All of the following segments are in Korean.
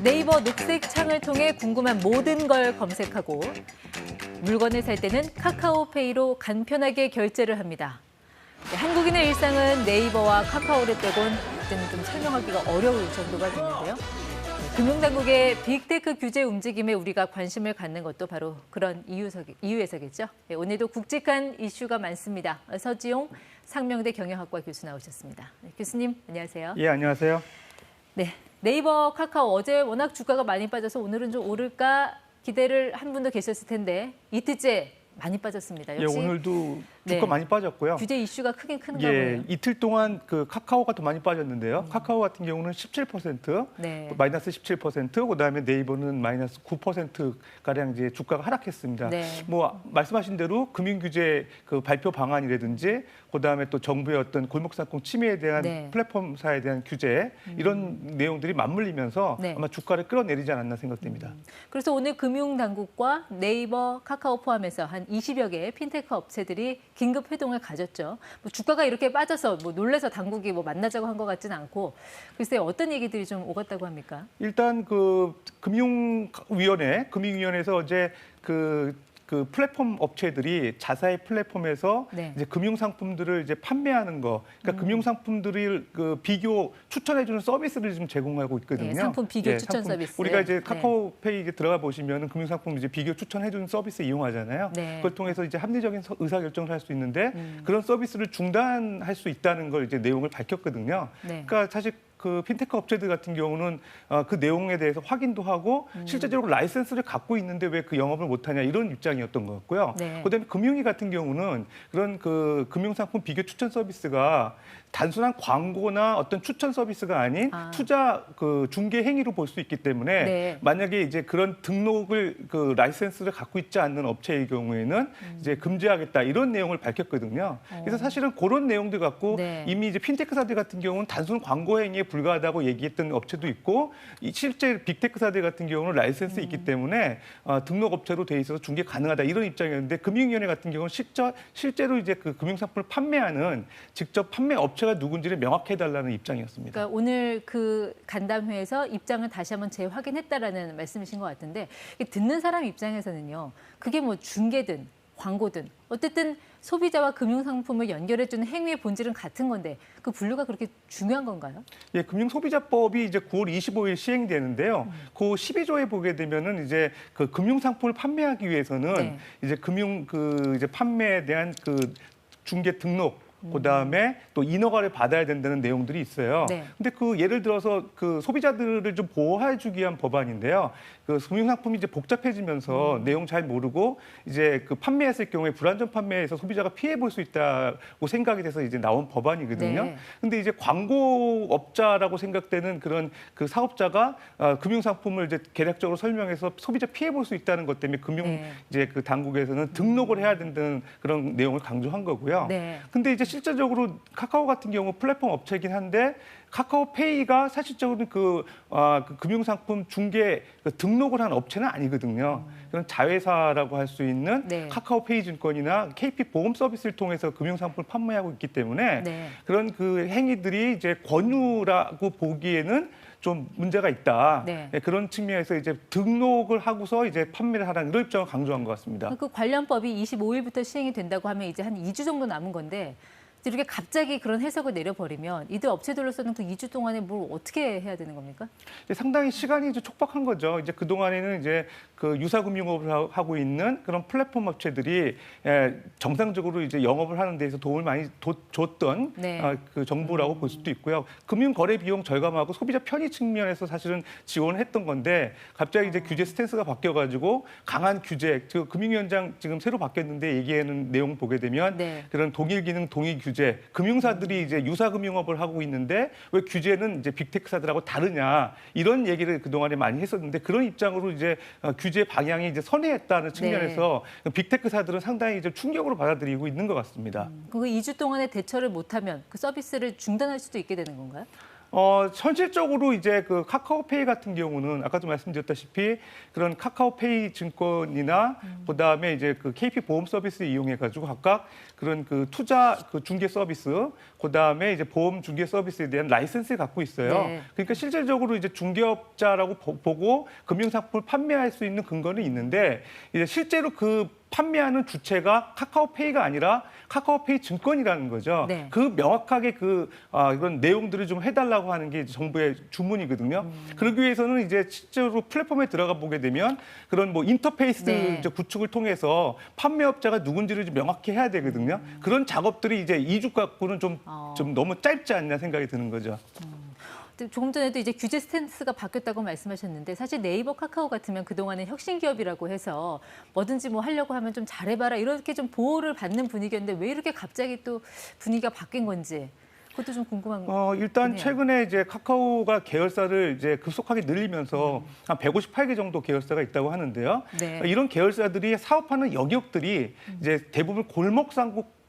네이버 녹색 창을 통해 궁금한 모든 걸 검색하고 물건을 살 때는 카카오페이로 간편하게 결제를 합니다. 한국인의 일상은 네이버와 카카오를 빼곤 이제는 좀 설명하기가 어려울 정도가 됐는데요. 금융당국의 빅테크 규제 움직임에 우리가 관심을 갖는 것도 바로 그런 이유에서겠죠. 오늘도 굵직한 이슈가 많습니다. 서지용 상명대 경영학과 교수 나오셨습니다. 교수님, 안녕하세요. 예, 안녕하세요. 네, 네이버, 카카오 어제 워낙 주가가 많이 빠져서 오늘은 좀 오를까 기대를 한 분도 계셨을 텐데 이틀째 많이 빠졌습니다. 역시 예, 오늘도 주가 많이 빠졌고요. 규제 이슈가 크긴 큰가 예, 보네요. 이틀 동안 그 카카오가 더 많이 빠졌는데요. 카카오 같은 경우는 17%, 네. 마이너스 17%, 그다음에 네이버는 마이너스 9%가량 이제 주가가 하락했습니다. 네. 뭐 말씀하신 대로 금융 규제 그 발표 방안이라든지 그다음에 또 정부의 어떤 골목상품 침해에 대한 네. 플랫폼사에 대한 규제 이런 내용들이 맞물리면서 네. 아마 주가를 끌어내리지 않았나 생각됩니다. 그래서 오늘 금융당국과 네이버, 카카오 포함해서 한 20여 개의 핀테크 업체들이 긴급 회동을 가졌죠. 뭐 주가가 이렇게 빠져서 뭐 놀래서 당국이 뭐 만나자고 한 것 같지는 않고 글쎄 어떤 얘기들이 좀 오갔다고 합니까? 일단 그 금융위원회에서 어제 그 플랫폼 업체들이 자사의 플랫폼에서 네. 이제 금융 상품들을 이제 판매하는 거, 그러니까 금융 상품들을 그 비교 추천해주는 서비스를 지금 제공하고 있거든요. 네, 상품 비교 추천 상품. 서비스. 우리가 이제 네. 카카오페이 이제 들어가 보시면은 금융 상품 이제 비교 추천해주는 서비스 이용하잖아요. 네. 그걸 통해서 이제 합리적인 의사 결정을 할 수 있는데 그런 서비스를 중단할 수 있다는 걸 이제 내용을 밝혔거든요. 네. 그러니까 사실 그 핀테크 업체들 같은 경우는 그 내용에 대해서 확인도 하고 실제적으로 라이센스를 갖고 있는데 왜 그 영업을 못하냐 이런 입장이었던 것 같고요. 네. 그다음에 금융위 같은 경우는 그런 그 금융상품 비교 추천 서비스가 단순한 광고나 어떤 추천 서비스가 아닌 투자 그 중개 행위로 볼 수 있기 때문에 네. 만약에 이제 그런 등록을 그 라이센스를 갖고 있지 않는 업체의 경우에는 이제 금지하겠다 이런 내용을 밝혔거든요. 그래서 사실은 그런 내용들 갖고 네. 이미 이제 핀테크사들 같은 경우는 단순 광고 행위에 불과하다고 얘기했던 업체도 있고 실제 빅테크사들 같은 경우는 라이센스 있기 때문에 등록 업체로 돼 있어서 중개 가능하다 이런 입장이었는데 금융위원회 같은 경우는 실제로 이제 그 금융상품을 판매하는 직접 판매 업체가 누군지를 명확히 해달라는 입장이었습니다. 그러니까 오늘 그 간담회에서 입장을 다시 한번 재확인했다라는 말씀이신 것 같은데 듣는 사람 입장에서는요. 그게 뭐 중개든 광고든 어쨌든 소비자와 금융상품을 연결해주는 행위의 본질은 같은 건데 그 분류가 그렇게 중요한 건가요? 예, 금융소비자법이 이제 9월 25일 시행되는데요. 그 12조에 보게 되면은 이제 그 금융상품을 판매하기 위해서는 네. 이제 이제 판매에 대한 그 중개 등록 그다음에 또 인허가를 받아야 된다는 내용들이 있어요. 네. 근데 그 예를 들어서 그 소비자들을 좀 보호해 주기 위한 법안인데요. 그 금융상품이 이제 복잡해지면서 내용 잘 모르고 이제 그 판매했을 경우에 불안전 판매에서 소비자가 피해 볼 수 있다고 생각이 돼서 이제 나온 법안이거든요. 네. 근데 이제 광고업자라고 생각되는 그런 그 사업자가 금융상품을 이제 개략적으로 설명해서 소비자 피해 볼 수 있다는 것 때문에 네. 이제 그 당국에서는 등록을 해야 된다는 그런 내용을 강조한 거고요. 네. 근데 이제 실제적으로 카카오 같은 경우 플랫폼 업체이긴 한데 카카오페이가 사실적으로 그 금융상품 중개 등록을 한 업체는 아니거든요. 그런 자회사라고 할 수 있는 네. 카카오페이 증권이나 KP 보험 서비스를 통해서 금융상품을 판매하고 있기 때문에 네. 그런 그 행위들이 이제 권유라고 보기에는 좀 문제가 있다. 네. 그런 측면에서 이제 등록을 하고서 이제 판매를 하라는 이런 입장을 강조한 것 같습니다. 그 관련법이 25일부터 시행이 된다고 하면 이제 한 2주 정도 남은 건데 이렇게 갑자기 그런 해석을 내려버리면 이들 업체들로서는 그 2주 동안에 뭘 어떻게 해야 되는 겁니까? 상당히 시간이 이제 촉박한 거죠. 이제 그 동안에는 이제 그 유사금융업을 하고 있는 그런 플랫폼 업체들이 정상적으로 이제 영업을 하는 데서 도움을 많이 줬던 네. 그 정부라고 볼 수도 있고요. 금융 거래 비용 절감하고 소비자 편의 측면에서 사실은 지원을 했던 건데 갑자기 이제 규제 스탠스가 바뀌어가지고 강한 규제, 금융위원장 지금 새로 바뀌었는데 얘기하는 내용 보게 되면 네. 그런 동일 기능 동일 규제 금융사들이 이제 유사금융업을 하고 있는데 왜 규제는 이제 빅테크사들하고 다르냐 이런 얘기를 그 동안에 많이 했었는데 그런 입장으로 이제 규제 방향이 이제 선회했다는 측면에서 빅테크사들은 상당히 이제 충격으로 받아들이고 있는 것 같습니다. 그 2주 동안에 대처를 못하면 그 서비스를 중단할 수도 있게 되는 건가요? 현실적으로 이제 그 카카오페이 같은 경우는 아까도 말씀드렸다시피 그런 카카오페이 증권이나 그다음에 이제 그 KP 보험 서비스 이용해 가지고 각각 그런 그 투자 그 중개 서비스 그다음에 이제 보험 중개 서비스에 대한 라이센스를 갖고 있어요. 네. 그러니까 실질적으로 이제 중개업자라고 보고 금융 상품을 판매할 수 있는 근거는 있는데 이제 실제로 그 판매하는 주체가 카카오페이가 아니라 카카오페이 증권이라는 거죠. 네. 그 명확하게 이런 내용들을 좀 해달라고 하는 게 정부의 주문이거든요. 그러기 위해서는 이제 실제로 플랫폼에 들어가 보게 되면 그런 뭐 인터페이스 네. 이제 구축을 통해서 판매업자가 누군지를 좀 명확히 해야 되거든요. 그런 작업들이 이제 2주 갖고는 좀 너무 짧지 않냐 생각이 드는 거죠. 조금 전에도 이제 규제 스탠스가 바뀌었다고 말씀하셨는데 사실 네이버, 카카오 같으면 그동안은 혁신 기업이라고 해서 뭐든지 뭐 하려고 하면 좀 잘해봐라 이렇게 좀 보호를 받는 분위기였는데 왜 이렇게 갑자기 또 분위기가 바뀐 건지 그것도 좀 궁금한 일단 해요. 최근에 이제 카카오가 계열사를 이제 급속하게 늘리면서 한 158개 정도 계열사가 있다고 하는데요. 네. 이런 계열사들이 사업하는 영역들이 이제 대부분 골목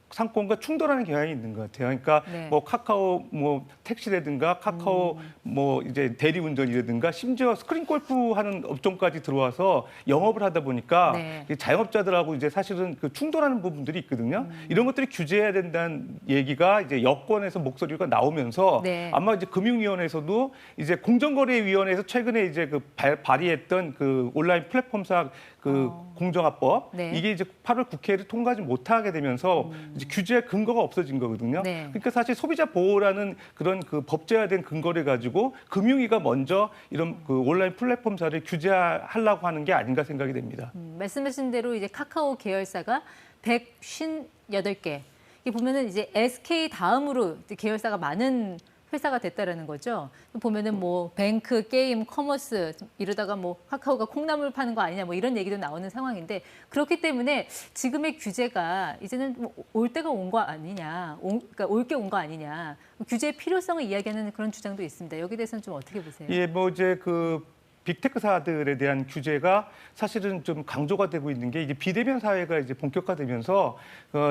상권과 충돌하는 경향이 있는 것 같아요. 그러니까 네. 뭐 카카오 뭐 택시라든가 카카오 뭐 이제 대리운전이라든가 심지어 스크린 골프 하는 업종까지 들어와서 영업을 하다 보니까 네. 자영업자들하고 이제 사실은 그 충돌하는 부분들이 있거든요. 이런 것들이 규제해야 된다는 얘기가 이제 여권에서 목소리가 나오면서 네. 아마 이제 금융위원회에서도 이제 공정거래위원회에서 최근에 이제 그 발의했던 그 온라인 플랫폼사 그 공정화법 네. 이게 이제 8월 국회를 통과하지 못하게 되면서 이제 규제 근거가 없어진 거거든요. 네. 그러니까 사실 소비자 보호라는 그런 그 법제화된 근거를 가지고 금융위가 먼저 이런 그 온라인 플랫폼사를 규제하려고 하는 게 아닌가 생각이 됩니다. 말씀하신 대로 이제 카카오 계열사가 158개. 이 보면은 이제 SK 다음으로 이제 계열사가 많은 회사가 됐다라는 거죠. 보면은 뭐 뱅크, 게임, 커머스 이러다가 뭐 카카오가 콩나물 파는 거 아니냐 뭐 이런 얘기도 나오는 상황인데 그렇기 때문에 지금의 규제가 이제는 뭐올 때가 온 거 아니냐, 그러니까 올 게 온 거 아니냐 규제의 필요성을 이야기하는 그런 주장도 있습니다. 여기 대해서는 좀 어떻게 보세요? 예, 뭐 이제 그 빅테크사들에 대한 규제가 사실은 좀 강조가 되고 있는 게 이제 비대면 사회가 이제 본격화되면서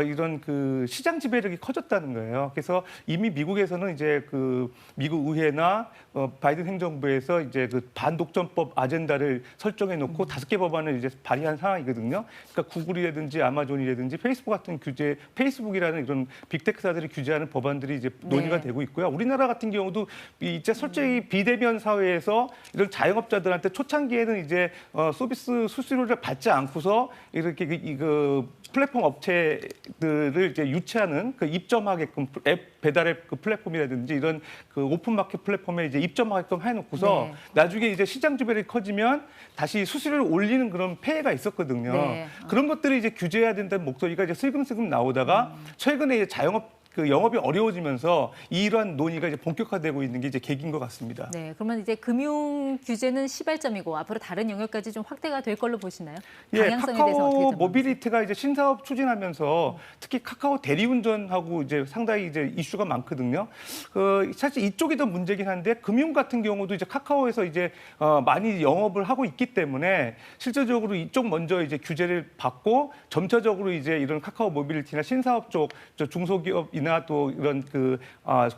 이런 그 시장 지배력이 커졌다는 거예요. 그래서 이미 미국에서는 이제 그 미국 의회나 바이든 행정부에서 이제 그 반독점법 아젠다를 설정해 놓고 5개 법안을 이제 발의한 상황이거든요. 그러니까 구글이라든지 아마존이라든지 페이스북 같은 페이스북이라는 이런 빅테크사들이 규제하는 법안들이 이제 논의가 네. 되고 있고요. 우리나라 같은 경우도 이제 솔직히 비대면 사회에서 이런 자영업자 들한테 초창기에는 이제 서비스 수수료를 받지 않고서 이렇게 그 플랫폼 업체들을 이제 유치하는 그 입점하게끔 앱 배달앱 그 플랫폼이라든지 이런 그 오픈 마켓 플랫폼에 이제 입점하게끔 해놓고서 네. 나중에 이제 시장 지배력이 커지면 다시 수수료를 올리는 그런 폐해가 있었거든요. 네. 그런 것들이 이제 규제해야 된다는 목소리가 이제 슬금슬금 나오다가 최근에 이제 그 영업이 어려워지면서 이러한 논의가 이제 본격화되고 있는 게 이제 계기인 것 같습니다. 네, 그러면 이제 금융 규제는 시발점이고 앞으로 다른 영역까지 좀 확대가 될 걸로 보시나요? 예, 방향성에 대해서 어떻게 카카오 좀 모빌리티가 이제 신사업 추진하면서 특히 카카오 대리운전하고 이제 상당히 이제 이슈가 많거든요. 사실 이쪽이 더 문제긴 한데 금융 같은 경우도 이제 카카오에서 이제 많이 영업을 하고 있기 때문에 실질적으로 이쪽 먼저 이제 규제를 받고 점차적으로 이제 이런 카카오 모빌리티나 신사업 쪽 중소기업이나 또 이런 그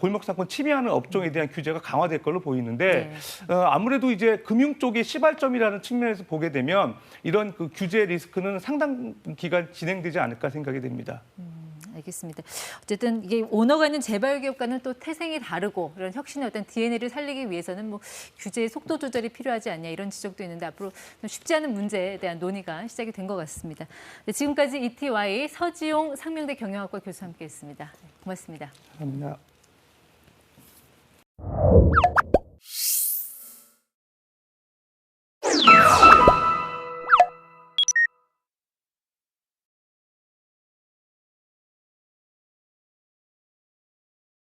골목상권 침해하는 업종에 대한 규제가 강화될 걸로 보이는데 아무래도 이제 금융 쪽의 시발점이라는 측면에서 보게 되면 이런 그 규제 리스크는 상당 기간 진행되지 않을까 생각이 됩니다. 알겠습니다. 어쨌든 이게 오너가 있는 재벌 기업과는 또 태생이 다르고 이런 혁신의 어떤 DNA를 살리기 위해서는 뭐 규제의 속도 조절이 필요하지 않냐 이런 지적도 있는데 앞으로 쉽지 않은 문제에 대한 논의가 시작이 된 것 같습니다. 네, 지금까지 ETY 서지용 상명대 경영학과 교수와 함께했습니다. 고맙습니다. 감사합니다.